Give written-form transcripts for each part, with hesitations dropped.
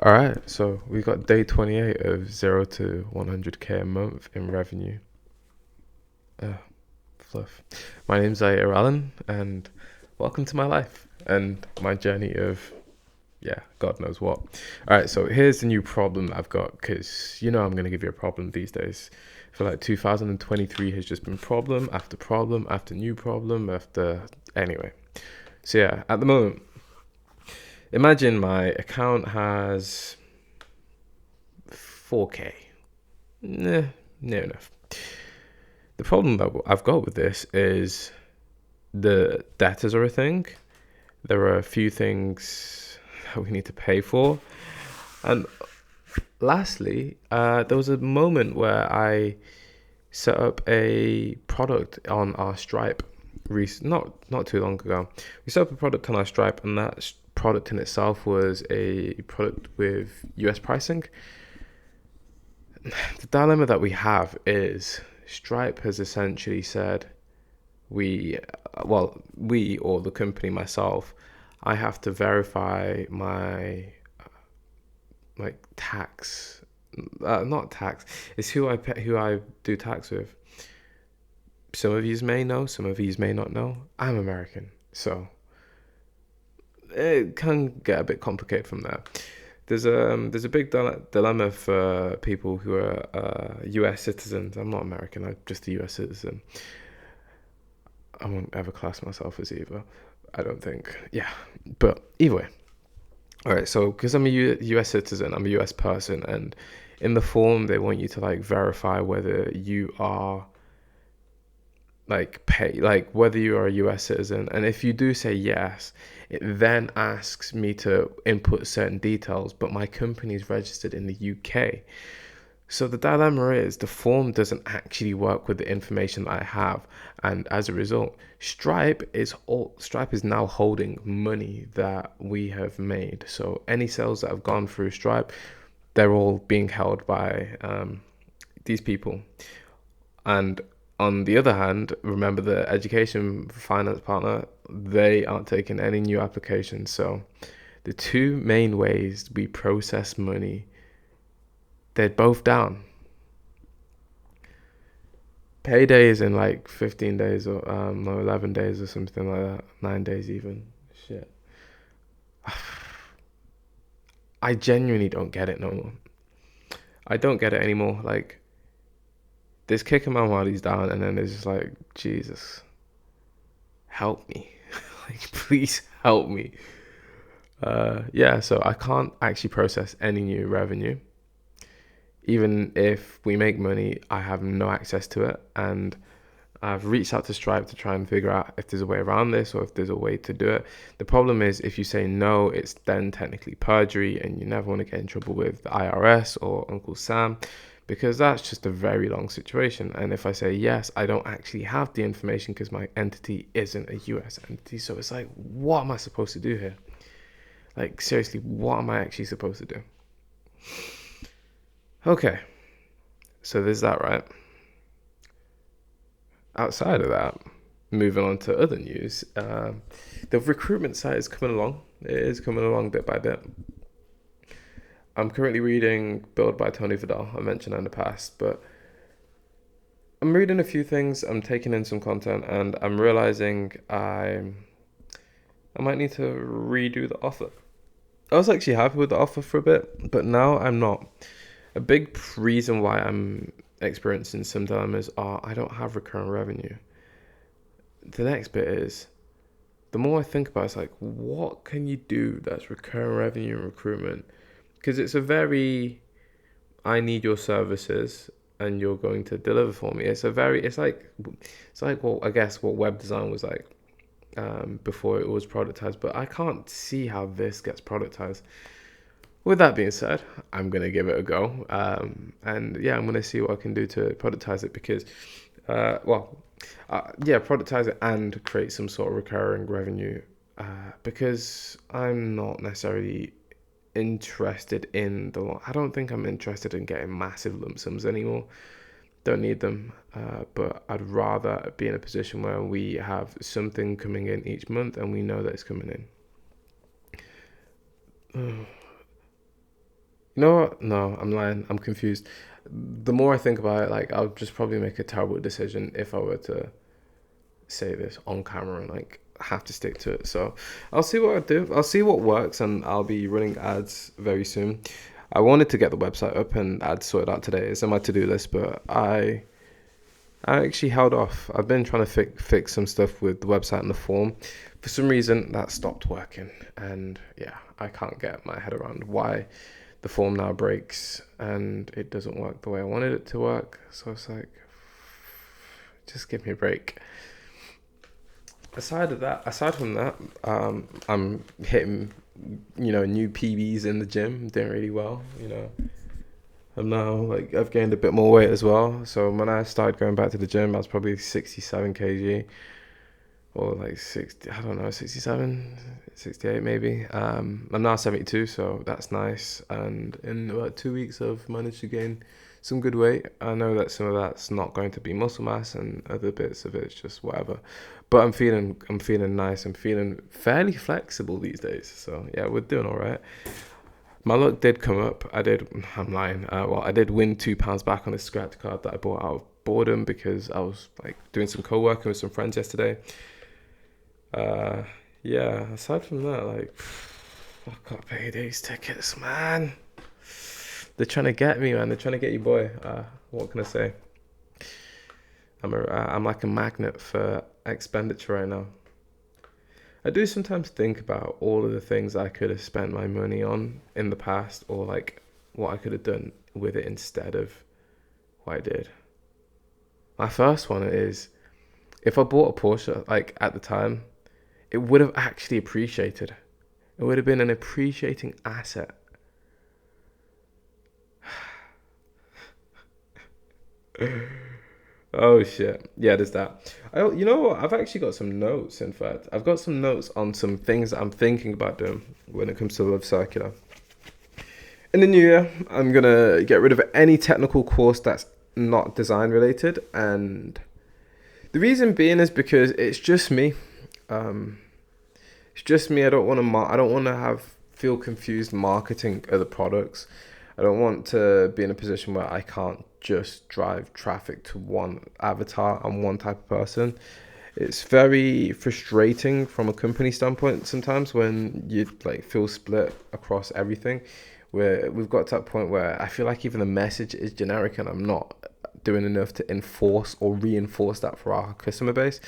All right, so we got day 28 of 0 to 100K a month in revenue. Uh, Fluff. My name's Zaire, and welcome to my life and my journey of, yeah, God knows what. All right, so here's the new problem I've got because I'm going to give you a problem these days. I feel like 2023 has just been problem after problem after new problem after. Anyway, so yeah, at the moment, imagine my account has 4K. Nah, near enough. The problem that I've got with this is the debtors are a thing. There are a few things that we need to pay for. And lastly, there was a moment where I set up a product on our Stripe. Not too long ago. We set up a product on our Stripe, and that product in itself was a product with US pricing. The dilemma that we have is Stripe has essentially said we, we or the company myself, I have to verify my tax, not tax. It's who I do tax with. Some of you may know, some of you may not know. I'm American, so it can get a bit complicated from there. There's a big dilemma for people who are U.S. citizens. I'm not American. I'm just a U.S. citizen. I won't ever class myself as either. I don't think. Yeah, but either way. All right. So because I'm a U.S. citizen, I'm a U.S. person, and in the form they want you to verify whether you are whether you are a US citizen, and if you do say yes, it then asks me to input certain details, but my company is registered in the UK. So the dilemma is the form doesn't actually work with the information that I have, and as a result, Stripe is now holding money that we have made. So any sales that have gone through Stripe, they're all being held by these people. And on the other hand, remember the education finance partner, they aren't taking any new applications. So the two main ways we process money, they're both down. Payday is in 15 days or 11 days or something like that, 9 days even. Shit. I genuinely don't get it no more. I don't get it anymore. There's kicking my Marley's down, and then there's just Jesus, help me. Please help me. Yeah, so I can't actually process any new revenue. Even if we make money, I have no access to it. And I've reached out to Stripe to try and figure out if there's a way around this or if there's a way to do it. The problem is if you say no, it's then technically perjury, and you never want to get in trouble with the IRS or Uncle Sam, because that's just a very long situation. And if I say yes, I don't actually have the information because my entity isn't a US entity. So it's what am I supposed to do here? Seriously, what am I actually supposed to do? Okay, so there's that, right? Outside of that, moving on to other news, the recruitment side is coming along. It is coming along bit by bit. I'm currently reading Build by Tony Vidal. I mentioned that in the past, but I'm reading a few things. I'm taking in some content, and I'm realizing I might need to redo the offer. I was actually happy with the offer for a bit, but now I'm not. A big reason why I'm experiencing some dilemmas are I don't have recurrent revenue. The next bit is the more I think about it, it's what can you do that's recurrent revenue and recruitment? Because it's a very, I need your services and you're going to deliver for me. Well, I guess what web design was before it was productized, but I can't see how this gets productized. With that being said, I'm gonna give it a go, and yeah, I'm gonna see what I can do to productize it because, productize it and create some sort of recurring revenue, because I'm not necessarily interested in I don't think I'm interested in getting massive lump sums anymore. Don't need them, but I'd rather be in a position where we have something coming in each month and we know that it's coming in. You know what? No, I'm lying. I'm confused. The more I think about it, like I'll just probably make a terrible decision if I were to say this on camera and like have to stick to it. So I'll see what I do. I'll see what works, and I'll be running ads very soon. I wanted to get the website up and ads sorted out today. It's on my to-do list, but I actually held off. I've been trying to fix some stuff with the website and the form. For some reason, that stopped working, and yeah, I can't get my head around why the form now breaks and it doesn't work the way I wanted it to work. So it's like, just give me a break. Aside from that, I'm hitting, new PBs in the gym, doing really well. I'm now like I've gained a bit more weight as well. So when I started going back to the gym, I was probably 67 kg or like 60, I don't know, 67, 68 maybe. I'm now 72, so that's nice. And in about 2 weeks, I've managed to gain some good weight. I know that some of that's not going to be muscle mass, and other bits of it's just whatever. But I'm feeling nice. I'm feeling fairly flexible these days. So yeah, we're doing all right. My luck did come up. I'm lying. Well, I did win £2 back on a scratch card that I bought out of boredom because I was like doing some co-working with some friends yesterday. Uh, yeah. Aside from that, like, I can't pay these tickets, man. They're trying to get me, man. They're trying to get you, boy. What can I say? I'm like a magnet for expenditure right now. I do sometimes think about all of the things I could have spent my money on in the past, or like what I could have done with it instead of what I did. My first one is if I bought a Porsche, like at the time, it would have actually appreciated. It would have been an appreciating asset. Oh shit. Yeah, there's that. You know what? I've actually got some notes, in fact. I've got some notes on some things that I'm thinking about doing when it comes to Love Circular. In the new year, I'm gonna get rid of any technical course that's not design related, and the reason being is because it's just me. Um, it's just me. I don't want to. I don't want to feel confused marketing other products. I don't want to be in a position where I can't just drive traffic to one avatar and one type of person. It's very frustrating from a company standpoint sometimes when you like feel split across everything. Where we've got to that point where I feel like even the message is generic and I'm not doing enough to enforce or reinforce that for our customer base.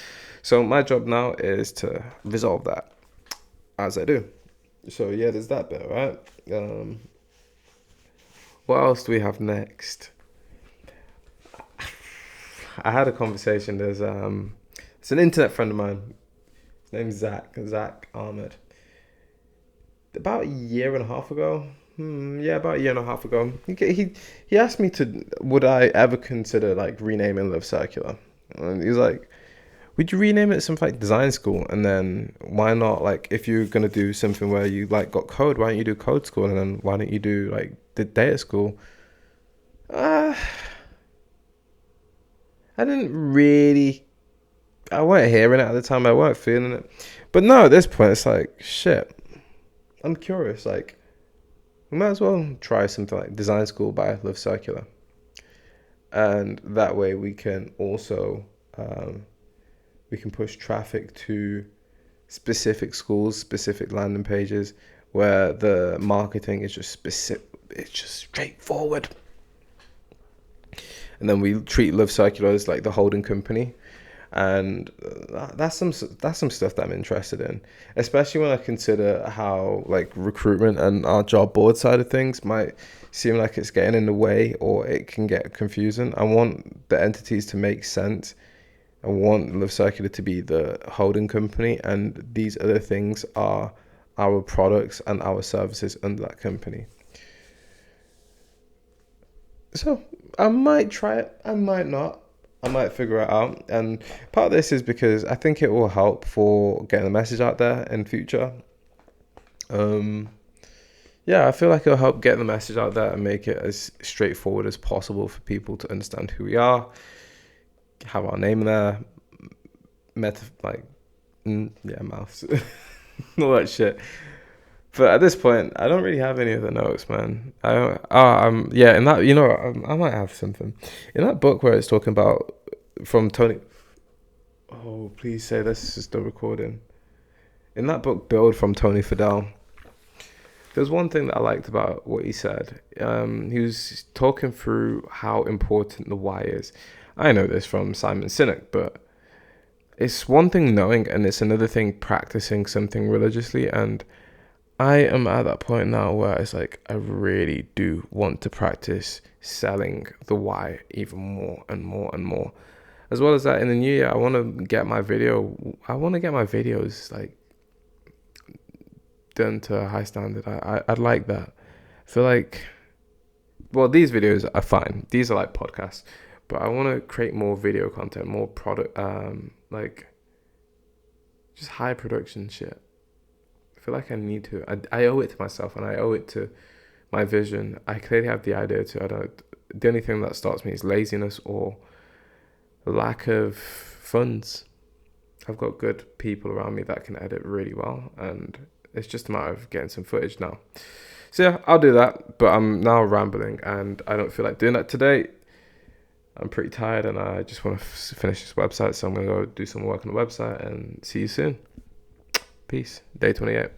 So my job now is to resolve that as I do. So yeah, there's that bit, right? What else do we have next? I had a conversation. It's an internet friend of mine. His name's Zach Ahmed. About a year and a half ago. Yeah, about a year and a half ago. He asked me would I ever consider like renaming Love Circular? And he was like, would you rename it something like design school? And then why not, like, if you're gonna do something where you like got code, why don't you do code school? And then why don't you do like the data school? Uh, I didn't really. I weren't hearing it at the time. I weren't feeling it. But no, at this point, it's like shit. I'm curious. Like, we might as well try something like design school by Love Circular, and that way we can also we can push traffic to specific schools, specific landing pages where the marketing is just specific. It's just straightforward. And then we treat Love Circular as like the holding company, and that's some stuff that I'm interested in, especially when I consider how like recruitment and our job board side of things might seem like it's getting in the way or it can get confusing. I want the entities to make sense. I want Love Circular to be the holding company, and these other things are our products and our services under that company. So I might try it, I might not. I might figure it out. And part of this is because I think it will help for getting the message out there in future. Yeah, I feel like it'll help get the message out there and make it as straightforward as possible for people to understand who we are, have our name there, mouths, all that shit. But at this point, I don't really have any of the notes, man. I don't. Yeah. In that, I might have something in that book where it's talking about from Tony. Oh, please say this is still recording. In that book, Build from Tony Fadell, there's one thing that I liked about what he said. He was talking through how important the why is. I know this from Simon Sinek, but it's one thing knowing, and it's another thing practicing something religiously. And I am at that point now where it's like I really do want to practice selling the why even more and more and more. As well as that, in the new year, I want to get my videos like done to a high standard. I'd like that. I feel like, well, these videos are fine. These are like podcasts, but I want to create more video content, more product, like just high production shit. I feel like I need to. I owe it to myself, and I owe it to my vision. I clearly have the idea to. I don't. The only thing that stops me is laziness or lack of funds. I've got good people around me that can edit really well, and it's just a matter of getting some footage now. So yeah, I'll do that, but I'm now rambling, and I don't feel like doing that today. I'm pretty tired, and I just want to finish this website, so I'm going to go do some work on the website, and see you soon. Peace. Day 28.